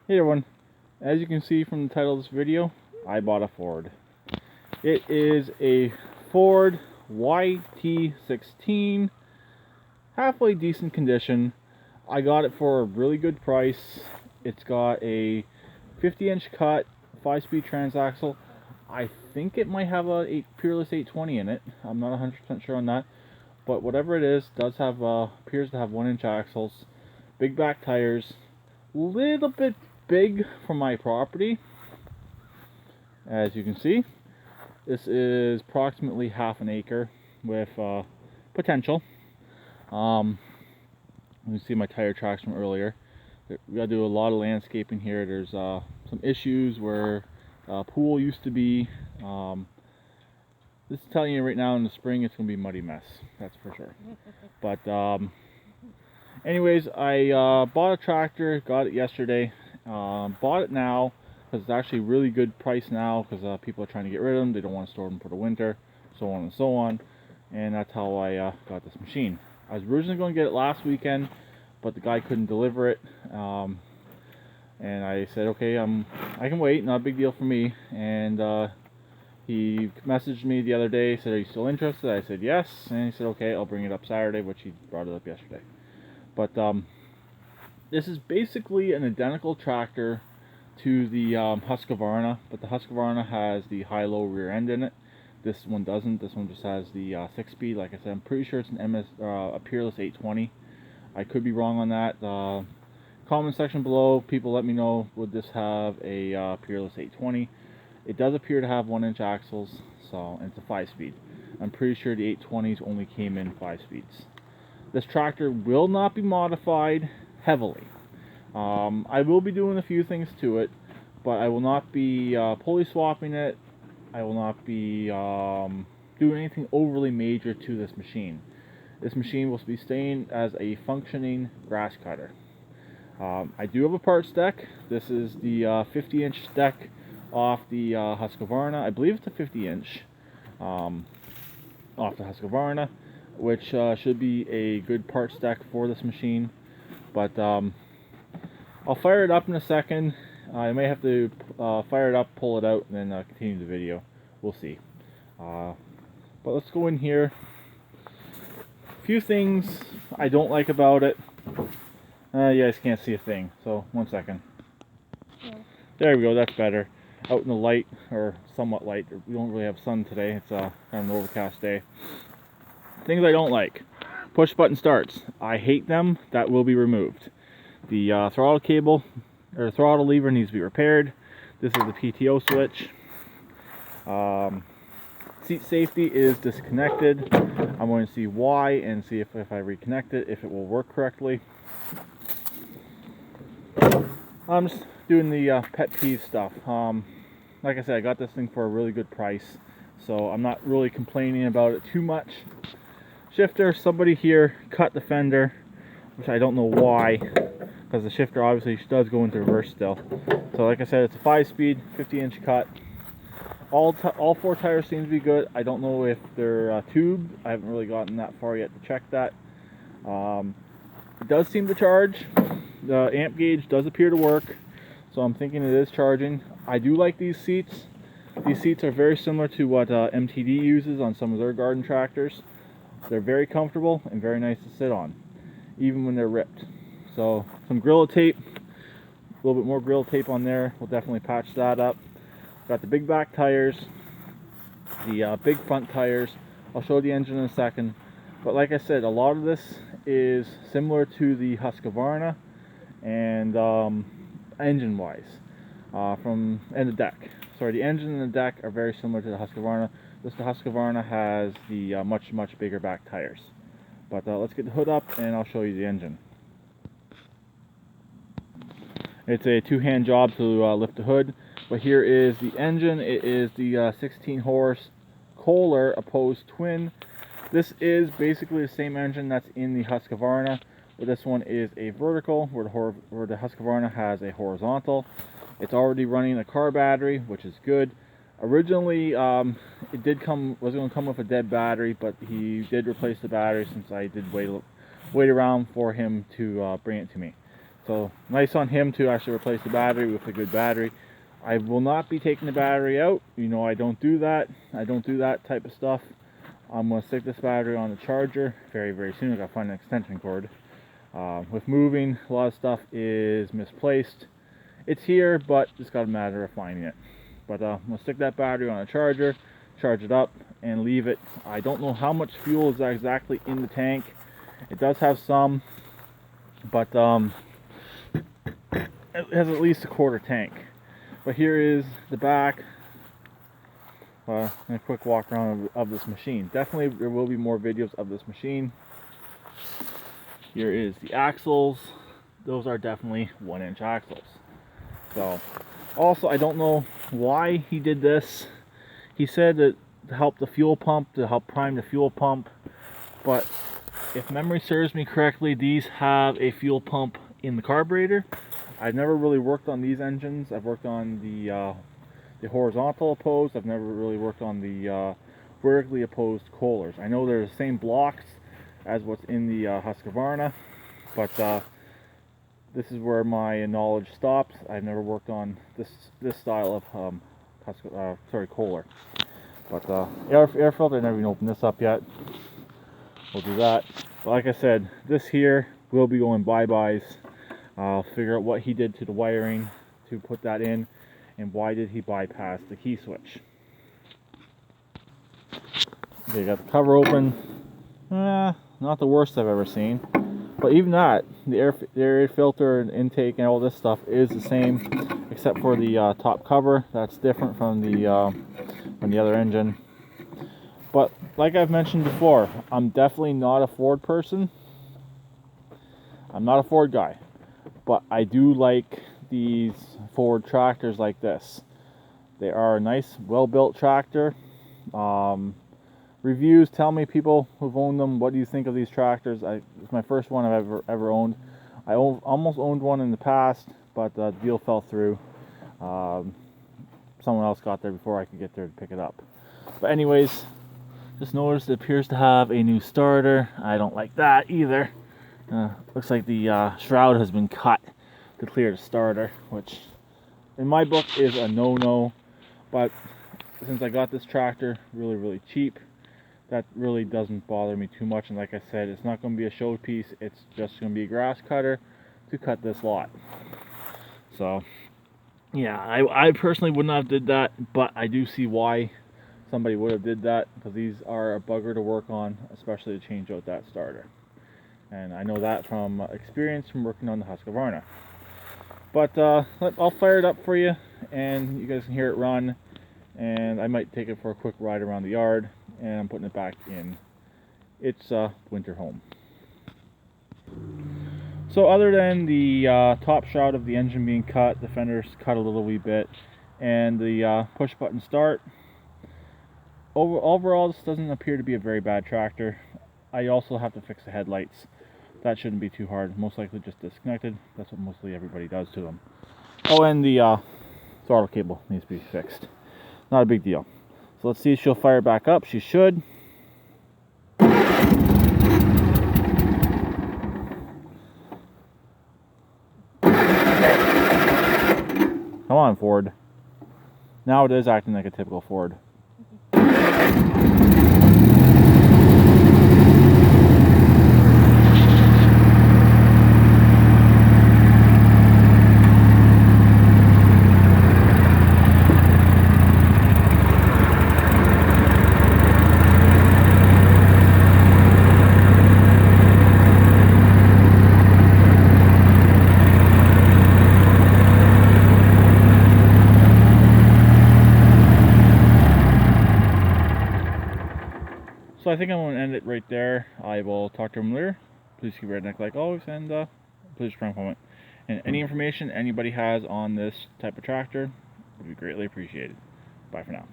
Hey everyone, as you can see from the title of this video, I bought a Ford. It is a Ford YT16, halfway decent condition. I got it for a really good price. It's got a 50-inch cut, 5-speed transaxle. I think it might have a Peerless 820 in it. I'm not 100% sure on that, but whatever it is, does have appears to have 1-inch axles, big back tires, little bit big for my property. As you can see, this is approximately half an acre with potential. You can see my tire tracks from earlier. We gotta do a lot of landscaping here. There's some issues where pool used to be. This is telling you right now, in the spring it's gonna be a muddy mess, that's for sure. But anyways, I bought a tractor, got it yesterday. Bought it now because it's actually a really good price now, because people are trying to get rid of them. They don't want to store them for the winter, so on and so on. And that's how I got this machine. I was originally going to get it last weekend, but the guy couldn't deliver it. And I said, okay, I can wait, not a big deal for me. And he messaged me the other day, said, are you still interested? I said yes, and he said, okay, I'll bring it up Saturday, which he brought it up yesterday. But this is basically an identical tractor to the Husqvarna, but the Husqvarna has the high-low rear end in it. This one doesn't. This one just has the 6-speed. Like I said, I'm pretty sure it's a Peerless 820. I could be wrong on that. Comment section below, people let me know, would this have a Peerless 820? It does appear to have 1-inch axles, so it's a 5-speed. I'm pretty sure the 820s only came in 5 speeds. This tractor will not be modified heavily. I will be doing a few things to it, but I will not be pulley swapping it. I will not be doing anything overly major to this machine. This machine will be staying as a functioning grass cutter. I do have a parts deck. This is the 50-inch deck off the Husqvarna. I believe it's a 50-inch off the Husqvarna, which should be a good parts deck for this machine. But I'll fire it up in a second. I may have to fire it up, pull it out, and then continue the video. We'll see. But let's go in here. A few things I don't like about it. You guys can't see a thing, so 1 second. Yeah. There we go, that's better. Out in the light, or somewhat light. We don't really have sun today. It's kind of an overcast day. Things I don't like. Push button starts. I hate them. That will be removed. The throttle cable, or throttle lever, needs to be repaired. This is the PTO switch. Seat safety is disconnected. I'm going to see why and see if I reconnect it, if it will work correctly. I'm just doing the pet peeve stuff. Like I said, I got this thing for a really good price, so I'm not really complaining about it too much. Shifter, somebody here cut the fender, which I don't know why, because the shifter obviously does go into reverse still. So like I said, it's a 5-speed, 50-inch cut. All 4 tires seem to be good. I don't know if they're tubed. I haven't really gotten that far yet to check that. It does seem to charge. The amp gauge does appear to work, so I'm thinking it is charging. I do like these seats. These seats are very similar to what MTD uses on some of their garden tractors. They're very comfortable and very nice to sit on, even when they're ripped. So some Gorilla tape, a little bit more Gorilla tape on there. We'll definitely patch that up. Got the big back tires, the big front tires. I'll show the engine in a second. But like I said, a lot of this is similar to the Husqvarna, and engine-wise, and the deck. Sorry, the engine and the deck are very similar to the Husqvarna. This the Husqvarna has the much bigger back tires. But let's get the hood up and I'll show you the engine. It's a 2-hand job to lift the hood. But here is the engine. It is the 16 horse Kohler opposed twin. This is basically the same engine that's in the Husqvarna, but this one is a vertical, where the Husqvarna has a horizontal. It's already running a car battery, which is good. Originally, it was going to come with a dead battery, but he did replace the battery since I did wait around for him to bring it to me. So nice on him to actually replace the battery with a good battery. I will not be taking the battery out. You know, I don't do that. I don't do that type of stuff. I'm going to stick this battery on the charger very, very soon. I got to find an extension cord. With moving, a lot of stuff is misplaced. It's here, but it's got a matter of finding it. But I'm going to stick that battery on a charger, charge it up, and leave it. I don't know how much fuel is exactly in the tank. It does have some, but it has at least a quarter tank. But here is the back, and a quick walk around of this machine. Definitely there will be more videos of this machine. Here is the axles. Those are definitely 1-inch axles. So also, I don't know why he did this. He said that to help the fuel pump, to help prime the fuel pump, but if memory serves me correctly, these have a fuel pump in the carburetor. I've never really worked on these engines. I've worked on the horizontal opposed. I've never really worked on the vertically opposed Kohlers. I know they're the same blocks as what's in the Husqvarna, but this is where my knowledge stops. I've never worked on this style of Kohler. But air filter, I never even opened this up yet. We'll do that. But like I said, this here will be going bye-byes. I'll figure out what he did to the wiring to put that in, and why did he bypass the key switch. Okay, got the cover open. Not the worst I've ever seen, but even that, the air filter and intake and all this stuff is the same, except for the top cover. That's different from the other engine. But like I've mentioned before, I'm definitely not a Ford person. I'm not a Ford guy. But I do like these Ford tractors like this. They are a nice, well-built tractor. Reviews tell me, people who've owned them, what do you think of these tractors? It's my first one I've ever owned. I almost owned one in the past, but the deal fell through. Someone else got there before I could get there to pick it up. But anyways, just noticed it appears to have a new starter. I don't like that either. Looks like the shroud has been cut to clear the starter, which in my book is a no-no. But since I got this tractor really, really cheap, that really doesn't bother me too much. And like I said, it's not going to be a showpiece. It's just going to be a grass cutter to cut this lot. So yeah, I personally would not have did that, but I do see why somebody would have did that, because these are a bugger to work on, especially to change out that starter. And I know that from experience from working on the Husqvarna. But I'll fire it up for you, and you guys can hear it run. And I might take it for a quick ride around the yard, and I'm putting it back in its winter home. So other than the top shroud of the engine being cut, the fenders cut a little wee bit, and the push button start, overall this doesn't appear to be a very bad tractor. I also have to fix the headlights. That shouldn't be too hard. Most likely just disconnected. That's what mostly everybody does to them. Oh, and the throttle cable needs to be fixed. Not a big deal. So let's see if she'll fire back up. She should. Come on, Ford. Now it is acting like a typical Ford. So I think I'm going to end it right there. I will talk to him later. Please keep redneck like always, and please strong comment. And any information anybody has on this type of tractor would be greatly appreciated. Bye for now.